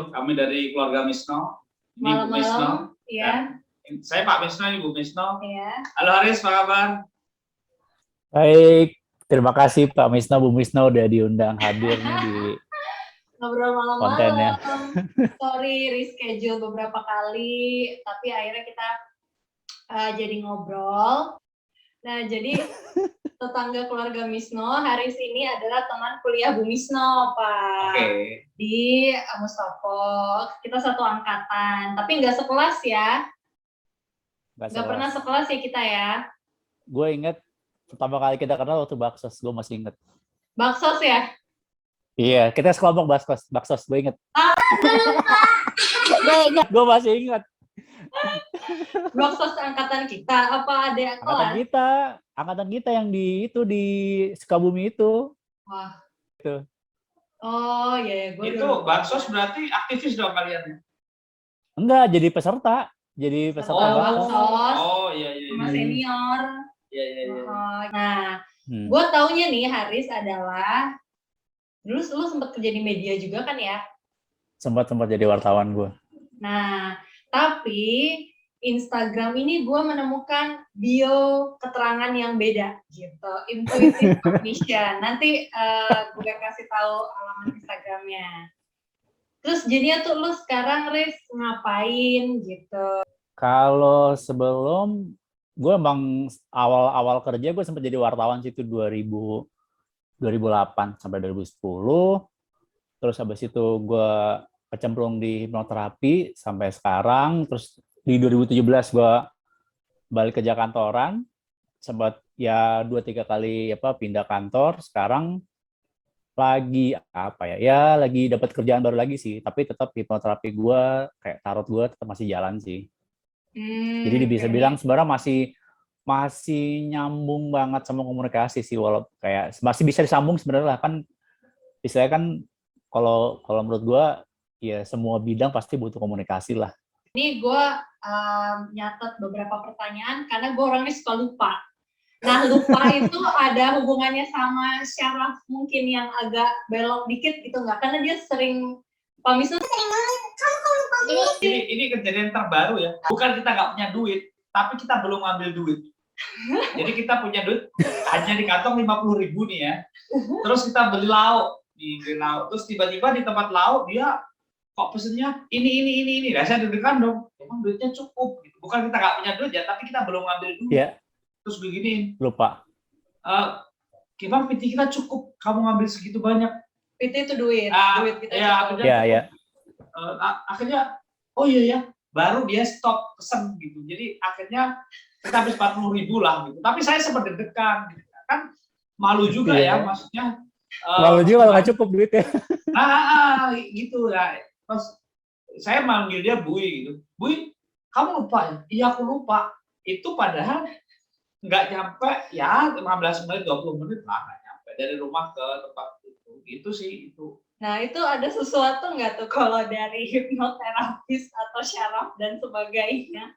kami dari keluarga Misno. Ini Bu Misno. Malam-malam, ya. Saya Pak Misno, Ibu Misno. Ya. Halo Haris, apa kabar? Baik, terima kasih Pak Misno, Bu Misno udah diundang hadir nih di Ngobrol kontennya. malam-malam. Sorry, reschedule beberapa kali, tapi akhirnya kita jadi ngobrol. Nah, jadi tetangga keluarga Misno, Haris ini adalah teman kuliah Bu Misno, Pak. Oke. Di Mustopo. Kita satu angkatan, tapi nggak sekelas ya. Nggak pernah sekelas ya kita ya. Gue inget pertama kali kita kenal waktu Baksos, gue masih inget. Baksos ya? Iya, kita sekelompok Baksos, gue inget. Gue masih inget. Baksos angkatan kita, apa ada kelas? Angkatan kita yang di Sukabumi itu. Wah. Itu. Oh iya, gue itu Baksos berarti aktivis dong kalian? Enggak, jadi peserta. Baksos. Oh iya. Sama senior. Iya. Nah, gue taunya nih Haris adalah dulu lu sempat kerja di media juga kan ya? Sempat jadi wartawan gue. Nah, tapi Instagram ini gue menemukan bio keterangan yang beda gitu, intuitive cognition. Nanti gue kasih tahu alamat Instagramnya. Terus jadinya tuh lu sekarang Riz ngapain gitu? Kalau sebelum gue emang awal kerja gue sempat jadi wartawan situ 2008 sampai 2010. Terus habis itu gue kecemplung di hipnoterapi sampai sekarang. Terus di 2017 gue balik ke Jakarta, sempat ya 2-3 kali pindah kantor. Sekarang lagi lagi dapat kerjaan baru lagi sih, tapi tetap hipnoterapi gue kayak tarot gue tetap masih jalan sih. Jadi bisa bilang sebenarnya masih nyambung banget sama komunikasi sih, walaupun kayak masih bisa disambung sebenarnya kan. Istilahnya kan kalau menurut gue ya semua bidang pasti butuh komunikasi lah. Ini gue nyatet beberapa pertanyaan karena gue orangnya suka lupa. Nah, lupa itu ada hubungannya sama syaraf mungkin yang agak belok dikit gitu nggak? Karena dia sering, Pak Misno sering ini kejadian terbaru ya. Bukan kita nggak punya duit, tapi kita belum ngambil duit. Jadi kita punya duit hanya di kantong 50.000 nih ya. Terus kita beli lauk. Terus tiba-tiba di tempat lauk dia kok pesennya ini. Nah, saya deg-degan dong. Emang duitnya cukup gitu. Bukan kita nggak punya duit ya, tapi kita belum ngambil duit. Yeah. Terus begini. Lupa. Gimana PT kita cukup? Kamu ngambil segitu banyak. PT itu duit kita. Iya. Akhirnya oh iya ya, baru dia stop pesen gitu. Jadi akhirnya kita habis 40.000 lah gitu. Tapi saya sempat deg-degan gitu. Kan malu juga ya maksudnya. Malu juga kalau nggak cukup duitnya. Gitu ya. Terus saya manggil dia Bui gitu. Bui, kamu lupa ya? Iya aku lupa. Itu padahal nggak nyampe ya 15 menit 20 menit lah nggak nyampe dari rumah ke tempat itu. Gitu sih itu. Nah itu ada sesuatu nggak tuh kalau dari hipnoterapis atau syaraf dan sebagainya?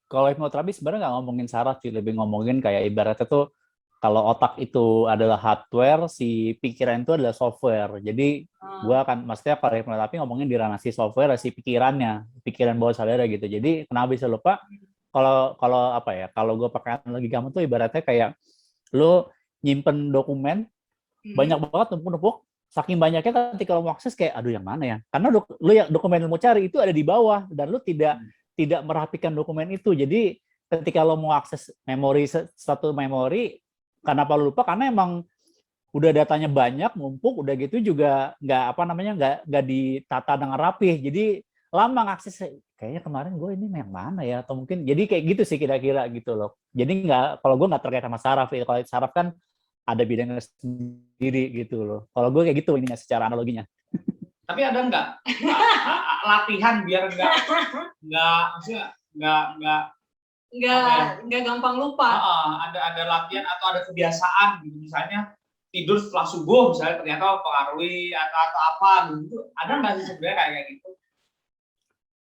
Kalau hipnoterapi sebenarnya nggak ngomongin syaraf sih, lebih ngomongin kayak ibaratnya tuh kalau otak itu adalah hardware, si pikiran itu adalah software. Jadi gue akan, maksudnya kalau hipnoterapi ngomongin di ranah si software, si pikiran bawah sadar gitu. Jadi kenapa bisa lupa? Kalau gue pakai analogi kamu tuh ibaratnya kayak lo nyimpen dokumen banyak banget numpuk, saking banyaknya ketika lo mau akses kayak aduh yang mana ya? Karena lo yang dokumen lo mau cari itu ada di bawah dan lo tidak merapikan dokumen itu. Jadi ketika lo mau akses satu memori, kenapa lo lupa? Karena emang udah datanya banyak, numpuk, udah gitu juga nggak ditata dengan rapih. Jadi lama ngakses, kayaknya kemarin gue ini yang mana ya? Atau mungkin jadi kayak gitu sih kira-kira gitu loh. Jadi kalau gue nggak terkait sama saraf. Kalau saraf kan ada bidangnya sendiri gitu loh. Kalau gue kayak gitu ini secara analoginya. Tapi ada nggak latihan biar nggak gampang lupa? Ada latihan atau ada kebiasaan gitu, misalnya tidur setelah subuh misalnya ternyata mempengaruhi atau apa gitu. Ada nggak sih sebenarnya kayak gitu?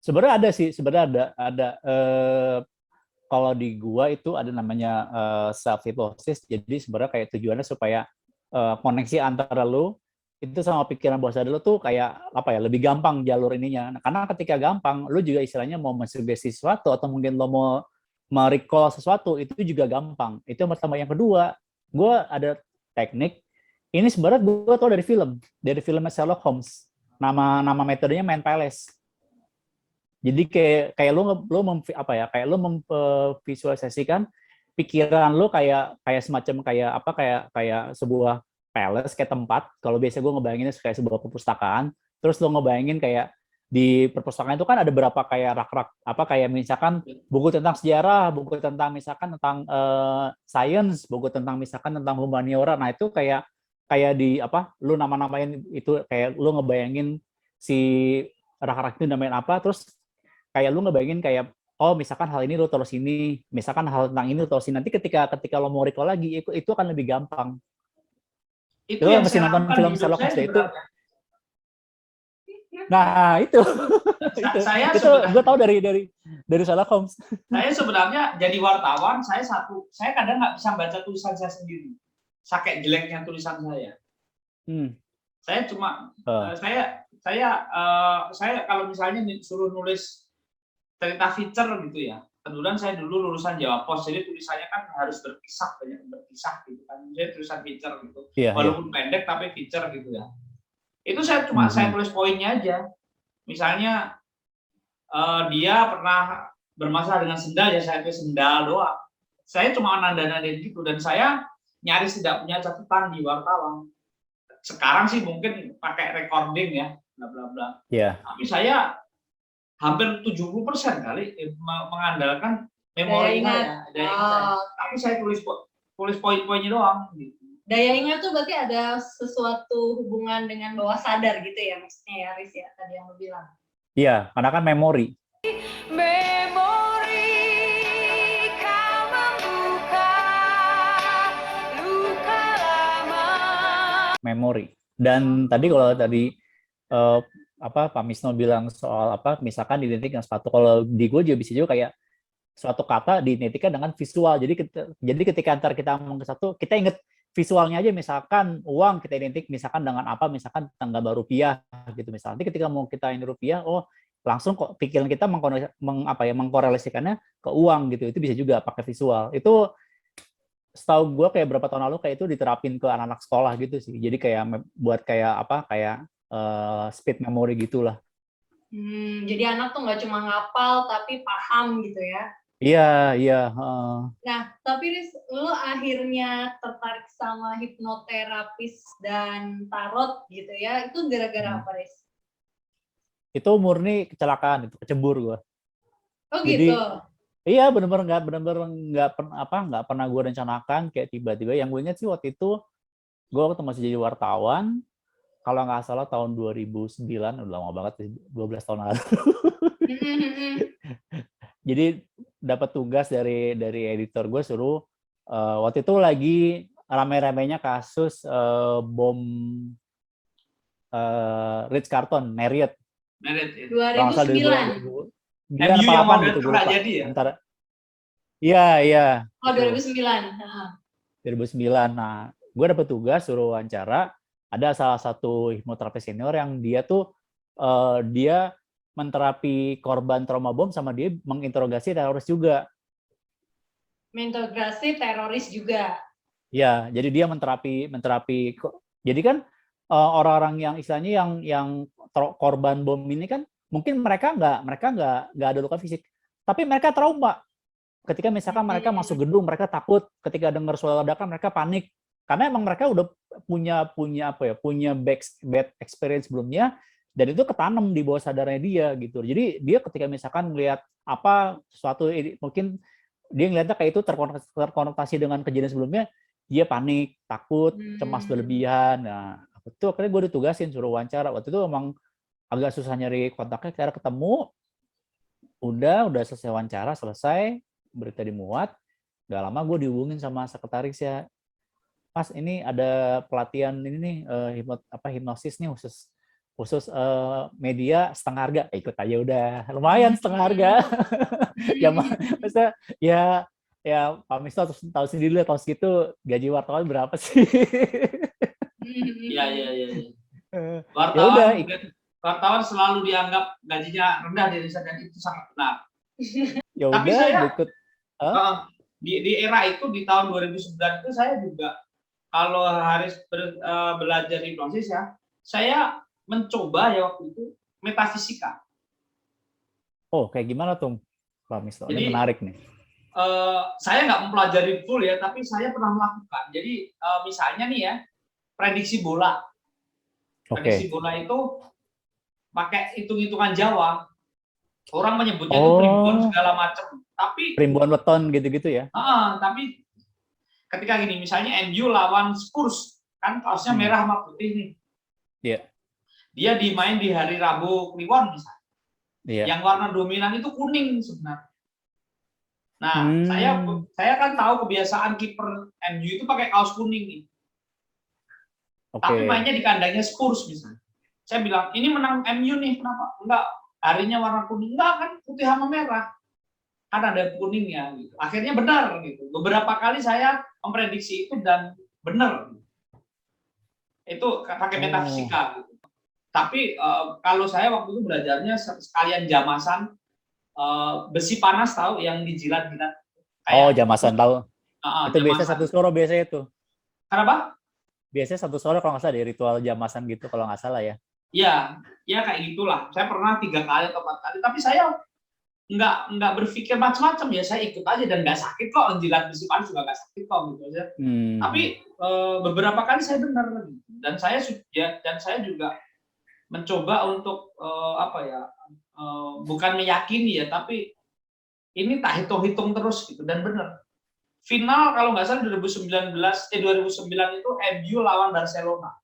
Sebenarnya ada sih, ada. Kalau di gua itu ada namanya self hypnosis. Jadi sebenarnya kayak tujuannya supaya koneksi antara lu itu sama pikiran bawah sadar lu tuh kayak apa ya, lebih gampang jalur ininya. Nah, karena ketika gampang, lu juga istilahnya mau mensugesti sesuatu atau mungkin lo mau merecall sesuatu itu juga gampang. Itu yang pertama. Yang kedua, gue ada teknik. Ini sebenarnya gue tau dari filmnya Sherlock Holmes. Nama metodenya Mind Palace. Jadi kayak lu apa ya, kayak lu memvisualisasikan pikiran lu kayak semacam kayak sebuah palace, kayak tempat. Kalau biasa gue ngebayanginnya kayak sebuah perpustakaan. Terus lu ngebayangin kayak di perpustakaan itu kan ada beberapa kayak rak-rak, kayak misalkan buku tentang sejarah, buku tentang misalkan tentang science, buku tentang misalkan tentang humaniora. Nah itu kayak di lu nama-namain itu, kayak lu ngebayangin si rak-rak itu namain apa, terus kayak lu ngebayangin kayak misalkan hal ini lu taruh sini, misalkan hal tentang ini lu taruh sini. Nanti ketika lo mau recall lagi itu akan lebih gampang. Itu yang mesti nonton film Sherlock Holmes itu. Nah, itu. Saya itu gue tahu dari Sherlock Holmes. Saya sebenarnya jadi wartawan, saya kadang nggak bisa baca tulisan saya sendiri. Saking jeleknya tulisan saya. Saya cuma saya kalau misalnya suruh nulis cerita feature gitu ya. Kebetulan saya dulu lulusan Jawa Pos, jadi tulisannya kan harus berpisah, banyak berpisah gitu kan. Jadi tulisan feature gitu. Walaupun pendek tapi feature gitu ya. Itu saya tulis poinnya aja. Misalnya dia pernah bermasalah dengan sendal, ya saya tulis sendal doang. Saya cuma nanda-nandain gitu, dan saya nyaris tidak punya catatan di wartawan. Sekarang sih mungkin pakai recording ya, bla bla bla. Tapi saya hampir 70% kali mengandalkan memori saya. Tapi saya tulis poin-poinnya doang gitu. Daya ingat tuh berarti ada sesuatu hubungan dengan bawah sadar gitu ya, maksudnya ya, Riz ya, tadi yang lu bilang. Iya, karena kan memori. Memori kau membuka luka lama. Memori. Dan tadi kalau Pak Misno bilang soal misalkan diidentikan dengan sepatu. Kalau di gue juga bisa juga kayak suatu kata diidentikan dengan visual. Jadi ketika antar kita ngomong ke satu, kita inget visualnya aja. Misalkan uang kita identik misalkan dengan apa, misalkan tentang gambar rupiah gitu misalnya. Nanti ketika mau kita ini rupiah, langsung kok pikiran kita mengkorelasikannya ke uang gitu. Itu bisa juga pakai visual. Itu setahu gue kayak berapa tahun lalu kayak itu diterapin ke anak-anak sekolah gitu sih. Jadi kayak buat kayak speed memory gitulah. Jadi anak tuh nggak cuma ngapal tapi paham gitu ya. Iya. Nah, tapi Riz, lo akhirnya tertarik sama hipnoterapis dan tarot gitu ya. Itu gara-gara apa, Riz? Itu murni kecelakaan, itu kecebur gue. Oh gitu. Iya, benar-benar nggak pernah gue rencanakan, kayak tiba-tiba. Yang gue ingat sih waktu itu gue waktu masih jadi wartawan, kalau nggak salah tahun 2009, udah lama banget, 12 tahun lalu. Jadi dapat tugas dari editor gue, suruh waktu itu lagi rame-ramenya kasus bom Ritz Carlton, Marriott. 2009. MU yang mau gitu, jadi ya? Iya. Oh, 2009. 2009. Nah, gue dapet tugas suruh wawancara. Ada salah satu hipnoterapis senior yang dia tuh dia menterapi korban trauma bom, sama dia menginterogasi teroris juga. Menginterogasi teroris juga. Ya, jadi dia menterapi. Jadi kan orang-orang yang istilahnya yang korban bom ini kan mungkin mereka nggak ada luka fisik, tapi mereka trauma. Ketika misalkan mereka masuk gedung, mereka takut. Ketika dengar suara ledakan, mereka panik. Karena emang mereka udah punya bad experience sebelumnya, dan itu ketanam di bawah sadarnya dia gitu. Jadi dia ketika misalkan melihat sesuatu, mungkin dia ngeliatnya kayak itu terkonotasi dengan kejadian sebelumnya, dia panik, takut, cemas berlebihan. Nah, itu akhirnya gue ditugasin suruh wawancara. Waktu itu emang agak susah nyari kontaknya, akhirnya ketemu. Udah selesai wawancara, selesai, berita dimuat. Gak lama gue dihubungin sama sekretaris ya, Mas, ini ada pelatihan ini nih, hipnosis nih khusus media setengah harga. Ikut aja udah, lumayan setengah harga. Ya maksudnya ya Pak Misno tahu sendiri lah, tahun segitu gaji wartawan berapa sih? Iya. Ya udah, Wartawan selalu dianggap gajinya rendah di Indonesia dan itu sangat benar. ya Tapi udah saya ikut. Hah? di era itu di tahun 2009 itu saya juga kalau Haris belajar hipnosis ya, saya mencoba ya waktu itu metafisika. Oh, kayak gimana tuh, Pak Misto? Ini Jadi, menarik nih. saya nggak mempelajari full ya, tapi saya pernah melakukan. Jadi misalnya nih ya, prediksi bola. Prediksi bola itu pakai hitung-hitungan Jawa. Orang menyebutnya itu primbon segala macam. Tapi primbon weton gitu-gitu ya. Tapi ketika gini, misalnya MU lawan Spurs, kan kaosnya merah sama putih nih. Iya. Dia dimain di hari Rabu Kliwon misalnya. Iya. Yang warna dominan itu kuning sebenarnya. Nah, saya kan tahu kebiasaan kiper MU itu pakai kaos kuning nih. Tapi mainnya di kandangnya Spurs misalnya. Saya bilang, ini menang MU nih, kenapa? Enggak, harinya warna kuning. Enggak, kan putih sama merah. Kan ada kuningnya. Gitu. Akhirnya benar. Gitu. Beberapa kali saya memprediksi itu dan benar. Itu pakai metafisika. Gitu. Tapi kalau saya waktu itu belajarnya sekalian jamasan, besi panas tahu yang dijilat-jilat. Jamasan tahu. Itu Jamasan. biasa satu soro biasanya tuh. Kenapa? Biasanya satu soro kalau nggak salah di ritual jamasan gitu kalau nggak salah ya. Iya, ya kayak gitulah. Saya pernah 3 kali atau 4 kali, tapi saya nggak berpikir macam-macam ya. Saya ikut aja dan nggak sakit kok. Jilat besi panas juga nggak sakit kok gitu aja. Tapi beberapa kali saya benar dan saya juga mencoba untuk bukan meyakini ya, tapi ini tak hitung-hitung terus gitu dan benar. Final kalau nggak salah 2009 itu MU lawan Barcelona.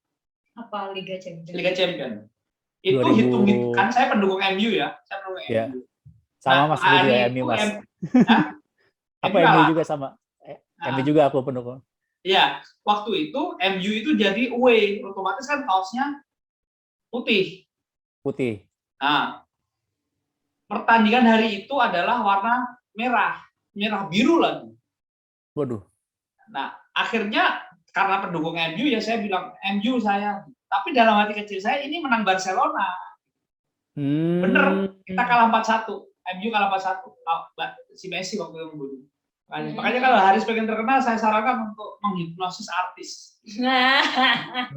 Apa Liga Champions? Liga Champions. Itu hitung-hitung kan saya pendukung MU ya. Saya pendukung MU. Sama Mas juga MU Mas. Apa MU juga sama? MU juga aku pendukung. Iya, waktu itu MU itu jadi away, otomatis kan kaosnya putih. Nah, pertandingan hari itu adalah warna merah biru lagi. Waduh. Nah, akhirnya karena pendukung MU ya saya bilang MU saya. Tapi dalam hati kecil saya ini menang Barcelona. Bener, kita kalah 4-1. MU kalah 4-1. Si Messi waktu itu membunuh. Makanya kalau Haris pengen terkenal, saya sarankan untuk menghipnosis artis.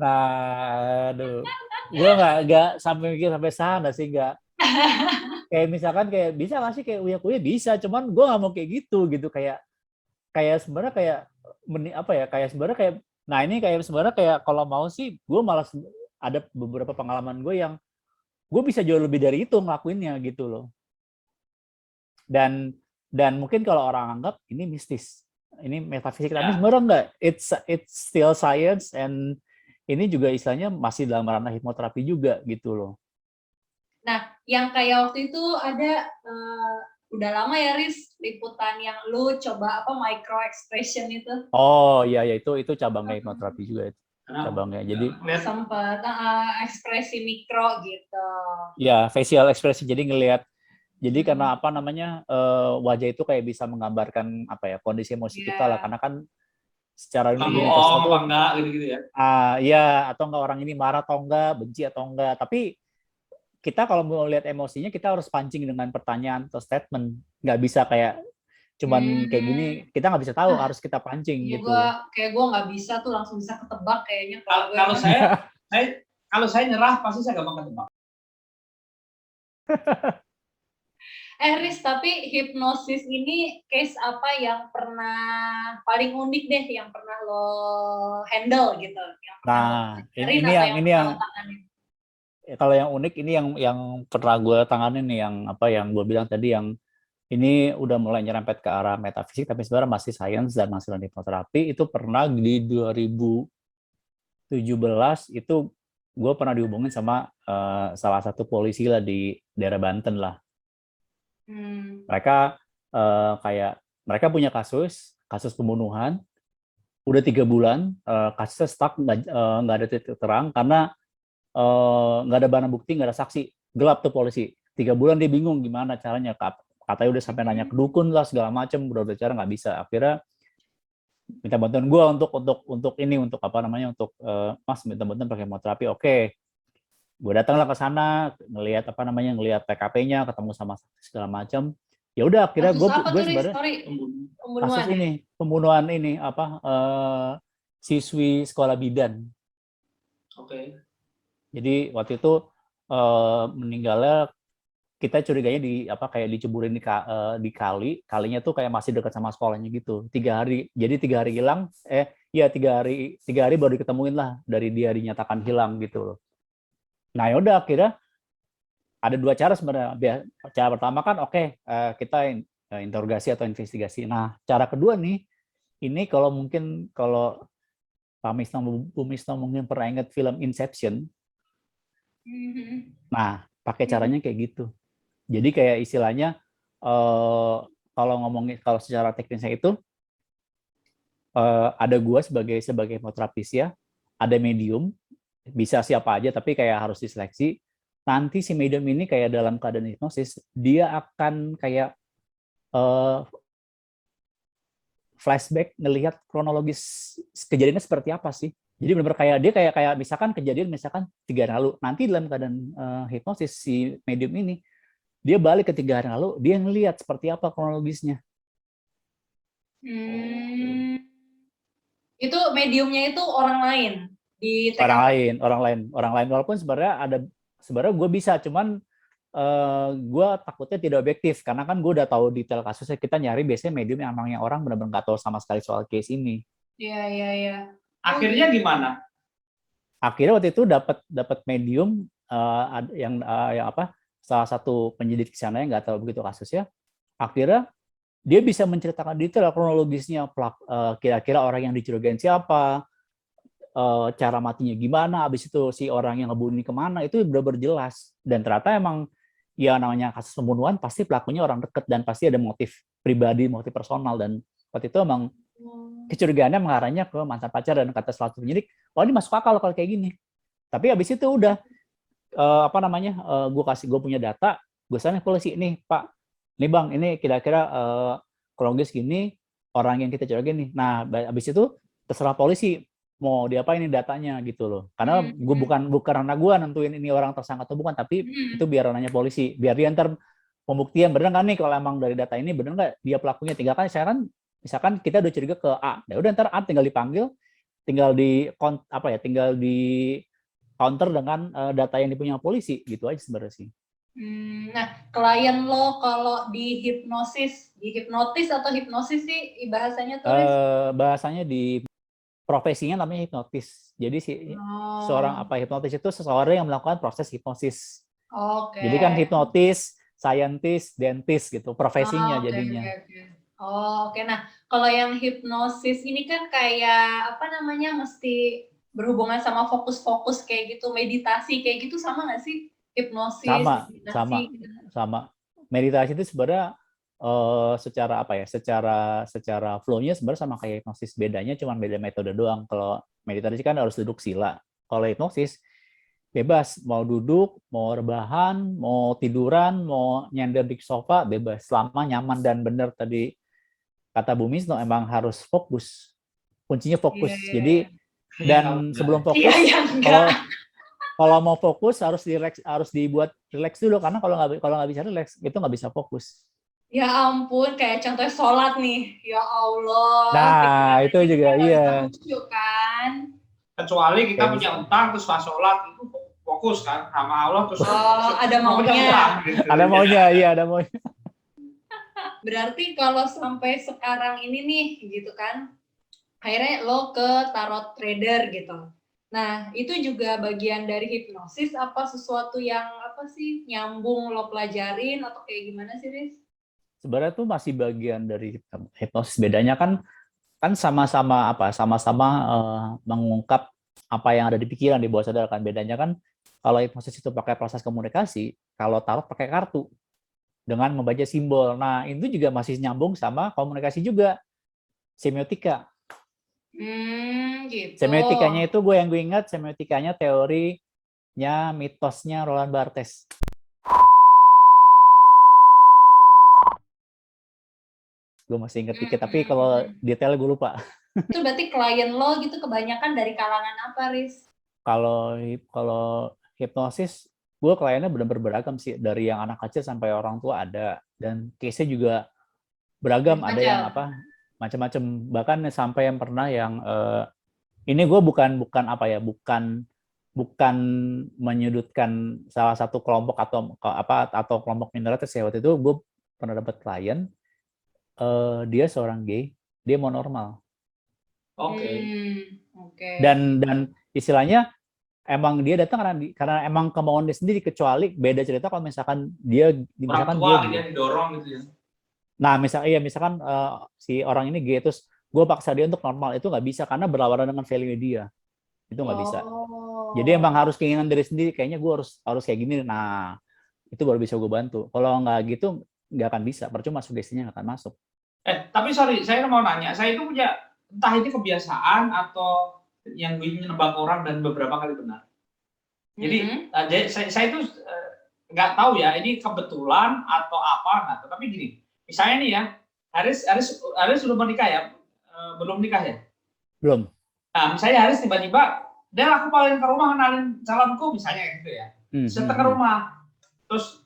Aduh. Gue nggak sampai mikir sampai sana sih, nggak. Kayak misalkan kayak bisa nggak sih kayak Uya bisa, cuman gue nggak mau kayak gitu kayak sebenarnya kayak sebenarnya kayak ini kayak sebenarnya kayak kalau mau sih gue malah ada beberapa pengalaman gue yang gue bisa jauh lebih dari itu ngelakuinnya gitu loh. Dan mungkin kalau orang anggap ini mistis, ini metafisik, tapi sebenarnya enggak. It's still science, and ini juga istilahnya masih dalam ranah hipnoterapi juga gitu loh. Nah, yang kayak waktu itu ada udah lama ya Riz, liputan yang lu coba micro expression itu. Oh iya itu cabangnya hipnoterapi juga itu. Cabangnya. Jadi sempat ekspresi mikro gitu. Ya, facial expression, jadi ngelihat. Jadi karena wajah itu kayak bisa menggambarkan kondisi emosi kita lah, karena kan secara universal tuh enggak gitu ya. Iya, atau enggak orang ini marah atau enggak, benci atau enggak. Tapi kita kalau mau lihat emosinya kita harus pancing dengan pertanyaan atau statement. Nggak bisa kayak cuman kayak gini, kita nggak bisa tahu, harus kita pancing gitu. Kayak gue nggak bisa tuh langsung bisa ketebak kayaknya. Kalau saya nyerah pasti saya gampang ketebak. Riz, tapi hipnosis ini case apa yang pernah paling unik deh yang pernah lo handle gitu? Ini yang kalau yang unik ini yang pernah gue tanganin nih, yang gue bilang tadi, yang ini udah mulai nyerempet ke arah metafisik tapi sebenarnya masih sains dan masih hipnoterapi. Itu pernah di 2017 itu gue pernah dihubungin sama salah satu polisi lah di daerah Banten lah. Mereka mereka punya kasus pembunuhan udah 3 bulan, kasusnya stuck, nggak ada titik terang karena nggak ada barang bukti, nggak ada saksi, gelap tuh polisi. 3 bulan dia bingung gimana caranya, katanya udah sampai nanya ke dukun lah segala macam, udah cara nggak bisa. Akhirnya minta bantuan gue untuk Mas minta bantuan pakai hipnoterapi. Oke. Gue datanglah ke sana, ngelihat TKP-nya, ketemu sama saksi segala macam. Ya udah, akhirnya Kasus apa gue tuh, Riz? sebenarnya Sorry, pembunuhan kasus ya? ini, pembunuhan ini siswi sekolah bidan. Oke. Jadi waktu itu meninggalnya, kita curiganya kayak diceburin di kalinya tuh kayak masih dekat sama sekolahnya gitu. 3 hari, jadi 3 hari hilang, 3 hari baru diketemuin lah dari dia dinyatakan hilang gitu loh. Nah yaudah, akhirnya ada 2 cara sebenarnya. Cara pertama kan kita interogasi atau investigasi. Nah cara kedua nih, ini kalau Pak Misno, Bu Misno mungkin pernah ingat film Inception. Nah pakai caranya kayak gitu. Jadi kayak istilahnya kalau secara teknisnya itu ada gua sebagai hipnoterapis ya, ada medium, bisa siapa aja tapi kayak harus diseleksi. Nanti si medium ini kayak dalam keadaan hipnosis, dia akan kayak flashback ngelihat kronologis kejadiannya seperti apa sih. Jadi benar-benar kayak dia kayak misalkan kejadian 3 hari lalu, nanti dalam keadaan hipnosis si medium ini dia balik ke 3 hari lalu, dia ngelihat seperti apa kronologisnya. Itu mediumnya itu orang lain di TKP. Orang lain. Walaupun sebenarnya gue bisa, cuman gue takutnya tidak objektif karena kan gue udah tahu detail kasusnya. Kita nyari biasanya medium yang emangnya orang benar-benar nggak tahu sama sekali soal case ini. Iya. Akhirnya gimana? Akhirnya waktu itu dapat medium yang salah satu penyidik di sana yang nggak tahu begitu kasusnya. Akhirnya dia bisa menceritakan detail kronologisnya, kira-kira orang yang dicurigain siapa, cara matinya gimana, habis itu si orang yang ngebunuh ini kemana, itu benar-benar jelas. Dan ternyata emang ya namanya kasus pembunuhan pasti pelakunya orang dekat dan pasti ada motif pribadi, motif personal. Dan waktu itu emang kecurigaannya mengarahnya ke mantan pacar, dan kata salah satu penyidik, oh ini masuk akal kalau kayak gini. Tapi habis itu udah gue punya data, gue sana polisi, nih Pak, nih Bang, ini kira-kira kronologis gini, orang yang kita curigain nih. Nah habis itu terserah polisi mau diapain ini datanya gitu loh. Karena gue bukan karena gue nentuin ini orang tersangka atau bukan, tapi itu biar ranahnya polisi, biar dia ntar pembuktian bener nggak nih kalau emang dari data ini bener nggak dia pelakunya. Tinggal kan saya kan misalkan kita udah curiga ke A, ya udah ntar A tinggal dipanggil, tinggal di counter dengan data yang dipunya polisi, gitu aja sebenarnya sih. Nah, klien lo kalau dihipnotis atau hipnosis sih bahasanya tuh? Bahasanya di profesinya namanya hipnotis. Jadi seorang hipnotis itu seseorang yang melakukan proses hipnosis. Oke. Jadi kan hipnotis, scientist, dentist gitu profesinya jadinya. Oke. Nah, kalau yang hipnosis ini kan kayak mesti berhubungan sama fokus-fokus kayak gitu, meditasi kayak gitu, sama nggak sih? Hipnosis, meditasi. Sama. Meditasi itu sebenarnya secara flow-nya sebenarnya sama kayak hipnosis, bedanya cuma beda metode doang. Kalau meditasi kan harus duduk sila. Kalau hipnosis bebas, mau duduk, mau rebahan, mau tiduran, mau nyender di sofa, bebas selama nyaman dan benar. Tadi kata Bu Misno, emang harus fokus. Kuncinya fokus. Jadi dan sebelum fokus, kalau mau fokus harus dibuat relax dulu, karena kalau nggak bisa relax itu nggak bisa fokus. Ya ampun, kayak contoh sholat nih, ya Allah. Nah itu juga iya. Kan? Kecuali kita punya utang terus pas sholat itu fokus kan sama Allah, terus ada maunya. Gitu. Ada maunya, iya ada maunya. Berarti kalau sampai sekarang ini nih gitu kan, akhirnya lo ke tarot trader gitu. Nah itu juga bagian dari hipnosis apa sesuatu yang nyambung lo pelajarin atau kayak gimana sih, Riz? Sebenarnya tuh masih bagian dari hipnosis. Bedanya kan sama-sama mengungkap apa yang ada di pikiran, di bawah sadar kan. Bedanya kan kalau hipnosis itu pakai proses komunikasi, kalau tarot pakai kartu dengan membaca simbol. Nah, itu juga masih nyambung sama komunikasi juga. Semiotika. Gitu. Semiotikanya itu gue ingat, semiotikanya teorinya mitosnya Roland Barthes. Gue masih inget dikit, tapi kalau detail gue lupa. Itu berarti klien lo gitu kebanyakan dari kalangan apa, Riz? Kalau hipnosis, gue kliennya benar-benar beragam sih, dari yang anak kecil sampai orang tua ada, dan case-nya juga beragam, ada yang Macam-macam. apa macam-macam, bahkan sampai yang pernah yang ini gue bukan bukan menyudutkan salah satu kelompok atau kelompok minoritas ya. Waktu itu gue pernah dapat klien, dia seorang gay, dia mau normal, Oke. Oke. dan istilahnya emang dia datang karena emang kemauan dia sendiri, kecuali beda cerita kalau misalkan Orang misalkan tua dia gitu ya, didorong gitu ya. nah misalkan si orang ini gay terus gue paksa dia untuk normal, itu nggak bisa karena berlawanan dengan value dia, itu nggak bisa. Oh. Jadi emang harus keinginan diri sendiri, kayaknya gue harus kayak gini, nah itu baru bisa gue bantu. Kalau nggak gitu nggak akan bisa, percuma sugestinya nggak akan masuk. Tapi sorry, saya mau nanya, saya itu punya entah ini kebiasaan atau yang gue menebak orang dan beberapa kali benar. Jadi saya itu nggak tahu ya, ini kebetulan atau apa nggak tahu. Tapi gini, misalnya nih ya, Haris sudah menikah ya, belum nikah ya? Belum. Nah, misalnya Haris tiba-tiba, dia aku paling ke rumah kenalin calonku misalnya gitu ya. Saya ke rumah, terus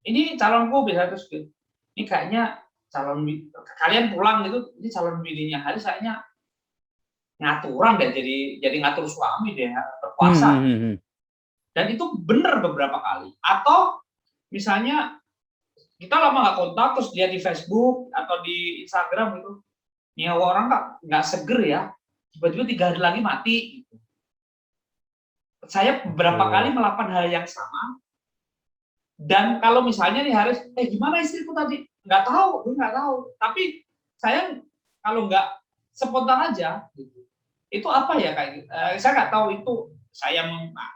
ini calonku bisa terus ini kayaknya kalian pulang gitu, ini calon bininya Haris kayaknya ngaturan deh, jadi ngatur suami deh, berkuasa. Dan itu benar beberapa kali. Atau misalnya kita lama nggak kontak, terus dia di Facebook atau di Instagram gitu, nyawa orang nggak seger ya, tiba-tiba 3 hari lagi mati. Gitu. Saya beberapa kali melakukan hal yang sama. Dan kalau misalnya nih Haris, gimana istriku tadi? Nggak tahu, gue nggak tahu. Tapi saya kalau nggak spontan aja, gitu. Itu apa ya kayak gitu? Saya nggak tahu itu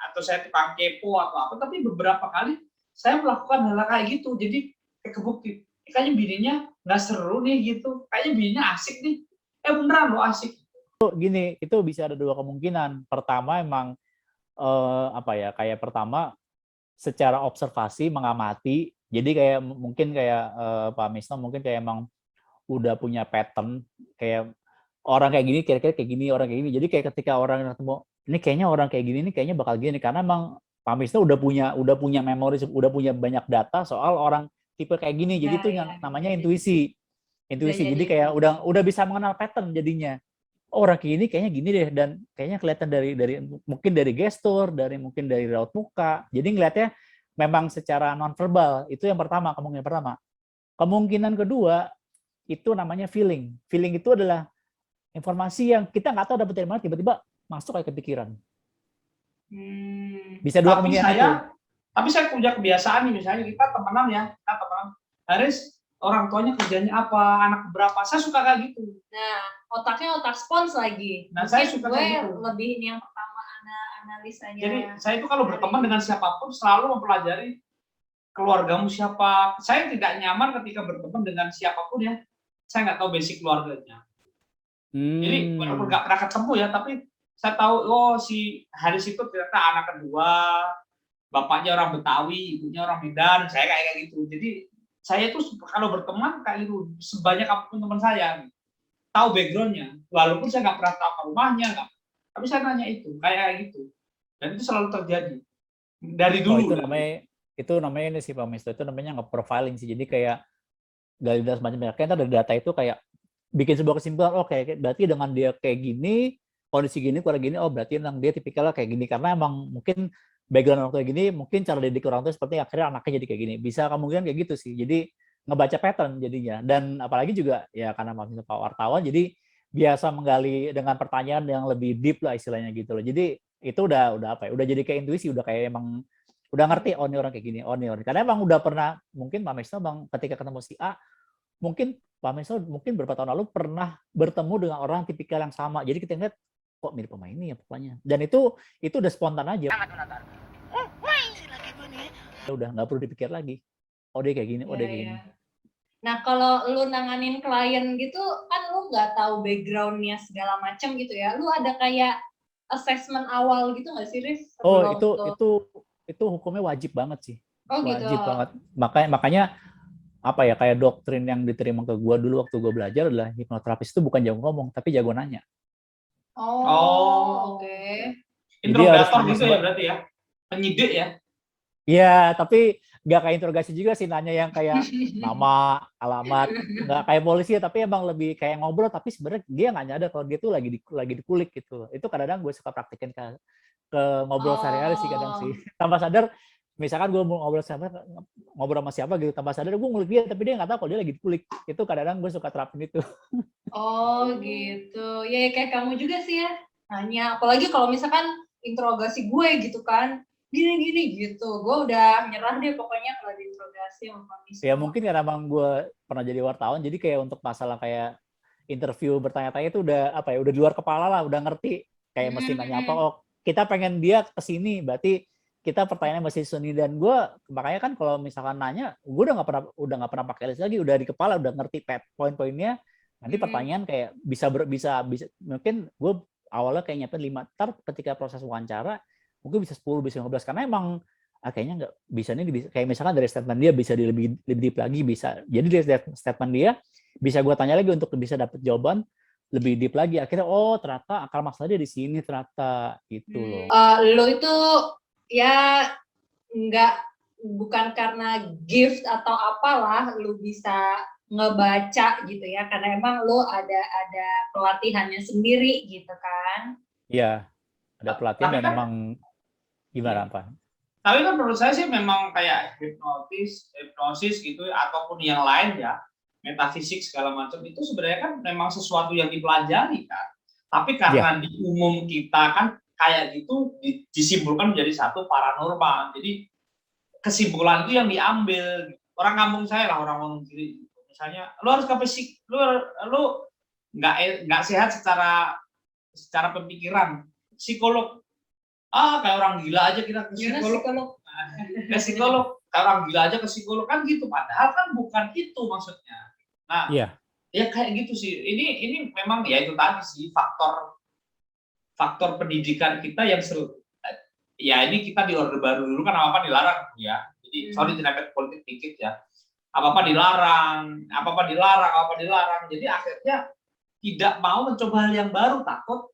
atau saya tukang kepo atau apa. Tapi beberapa kali saya melakukan hal kayak gitu. Jadi kebukti, kayaknya bininya nggak seru nih gitu. Kayaknya bininya asik nih. Beneran lo asik. Gini, itu bisa ada 2 kemungkinan. Pertama emang kayak pertama secara observasi mengamati, jadi kayak mungkin kayak Pak Misno mungkin kayak emang udah punya pattern, kayak orang kayak gini kira-kira kayak gini, orang kayak gini. Jadi kayak ketika orang ketemu ini kayaknya orang kayak gini, ini kayaknya bakal gini, karena emang Pak Misno udah punya memori, udah punya banyak data soal orang tipe kayak gini. Jadi itu yang namanya intuisi. Jadi kayak udah bisa mengenal pattern jadinya. Orang kayak gini kayaknya gini deh, dan kayaknya kelihatan dari mungkin dari gestur, mungkin dari raut muka. Jadi ngelihatnya memang secara nonverbal. Itu yang pertama, kemungkinan pertama. Kemungkinan kedua itu namanya feeling. Feeling itu adalah informasi yang kita nggak tahu dapat dari mana, tiba-tiba masuk kayak kepikiran. Bisa 2 kemungkinan itu. Tapi saya punya kebiasaan nih, misalnya kita temenan. Haris, orang tuanya kerjanya apa, anak berapa, saya suka kayak gitu. Nah, otaknya otak spons lagi. Nah, saya suka kayak gitu. Lebih ini yang pertama analisanya. Jadi saya itu kalau berteman dengan siapapun selalu mempelajari keluargamu siapa. Saya tidak nyaman ketika berteman dengan siapapun ya, saya nggak tahu basic keluarganya. Jadi walaupun nggak pernah ketemu ya, tapi saya tahu si Haris itu ternyata anak kedua, bapaknya orang Betawi, ibunya orang Medan, saya kayak gitu. Jadi saya itu kalau berteman kayak gitu, sebanyak apapun teman saya, tahu backgroundnya, walaupun saya nggak pernah tahu rumahnya, tapi saya nanya itu, kayak gitu, dan itu selalu terjadi dari dulu. Itu namanya ini sih Pak Misto, itu namanya nge-profiling sih. Jadi kayak gali data semacamnya, kayak dari data itu kayak bikin sebuah kesimpulan, kayak berarti dengan dia kayak gini, kondisi gini, keluarga gini, berarti memang dia tipikalnya kayak gini, karena emang mungkin background orang tua gini, mungkin cara didik orang tua seperti akhirnya anaknya jadi kayak gini. Bisa kemungkinan kayak gitu sih. Jadi ngebaca pattern jadinya. Dan apalagi juga ya karena Pak wartawan, jadi biasa menggali dengan pertanyaan yang lebih deep lah istilahnya gitu loh. Jadi itu udah udah jadi kayak intuisi, udah kayak emang udah ngerti ini orang kayak gini, ini orang. Karena emang udah pernah, mungkin Pak Misno bang ketika ketemu si A, mungkin Pak Misno mungkin beberapa tahun lalu pernah bertemu dengan orang tipikal yang sama. Jadi kita ngeliat kok mirip pemain ini ya pokoknya. Dan itu udah spontan aja. Udah nggak perlu dipikir lagi. Dia kayak gini, dia kayak gini. Nah kalau lu nanganin klien gitu kan lu nggak tahu backgroundnya segala macam gitu ya. Lu ada kayak assessment awal gitu nggak sih, Riz? Itu hukumnya wajib banget sih. Gitu. Wajib banget. Makanya apa ya, kayak doktrin yang diterima ke gua dulu waktu gua belajar adalah hipnoterapis itu bukan jago ngomong tapi jago nanya. Oke. Interrogator gitu ya berarti ya. penyidik ya. Iya, tapi nggak kayak interogasi juga sih, nanya yang kayak nama, alamat, nggak kayak polisi ya, tapi emang lebih kayak ngobrol, tapi sebenarnya dia nggak nyadar kalau dia tuh lagi dikulik gitu. Itu kadang-kadang gue suka praktekin ke ngobrol sehari-hari sih kadang sih. Oh, Tanpa sadar, misalkan gue mau ngobrol sama siapa gitu, tanpa sadar gue ngulik dia, tapi dia nggak tahu kalau dia lagi dikulik. Itu kadang-kadang gue suka terapin itu. oh gitu. Ya kayak kamu juga sih ya. Nanya, apalagi kalau misalkan interogasi gue gitu kan. Gini-gini gitu. Gue udah nyerah deh pokoknya kalau diinterogasi sama polisi. Ya mungkin karena emang gue pernah jadi wartawan, jadi kayak untuk masalah kayak interview bertanya-tanya itu udah apa ya, udah di luar kepala lah, udah ngerti kayak mesti nanya apa. Oh, kita pengen dia ke sini, berarti kita pertanyaannya mesti sini. Dan gue makanya kan kalau misalkan nanya, gue udah nggak pernah pakai list lagi, udah di kepala, udah ngerti poin-poinnya. Nanti pertanyaan kayak bisa mungkin gue awalnya kayak nyiapin 5, ntar ketika proses wawancara mungkin bisa 10, bisa 15, karena emang kayaknya nggak bisa nih, kayak misalkan dari statement dia bisa lebih deep lagi, bisa. Jadi dari statement dia bisa gue tanya lagi untuk bisa dapet jawaban lebih deep lagi. Akhirnya ternyata akar masalah dia di sini ternyata gitu loh. Lo itu ya bukan karena gift atau apalah lo bisa ngebaca gitu ya, karena emang lo ada pelatihannya sendiri gitu kan. Iya, ada pelatihan Tapi dan kan, emang gimana Pak? tapi kan menurut saya sih memang kayak hipnosis gitu ataupun yang lain ya, metafisik segala macam itu sebenarnya kan memang sesuatu yang dipelajari kan. Tapi karena di umum kita kan kayak gitu disimpulkan menjadi satu paranormal. Jadi kesimpulan itu yang diambil orang kampung saya lah, orang ngomong gini. Misalnya, lu harus ke psik, lu nggak sehat secara pemikiran, psikolog. Kayak orang gila aja kita ke psikolog. Ke psikolog, kayak orang gila aja ke psikolog kan gitu. Padahal kan bukan itu maksudnya. Nah, ya kayak gitu sih. Ini memang ya itu tadi sih faktor pendidikan kita yang ya ini kita di Orde Baru dulu kan apa-apa dilarang ya. Jadi sorry tidak politik dikit ya. Apa-apa dilarang. Jadi akhirnya tidak mau mencoba hal yang baru, takut.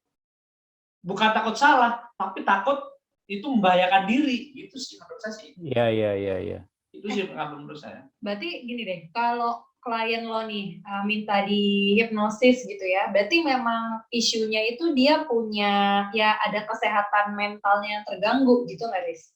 Bukan takut salah, tapi takut itu membahayakan diri. Itu sih menurut saya sih. Iya. Itu sih menurut saya. Berarti gini deh, kalau klien lo nih minta di hipnosis gitu ya, berarti memang isunya itu dia punya ya ada kesehatan mentalnya yang terganggu gitu nggak, Riz?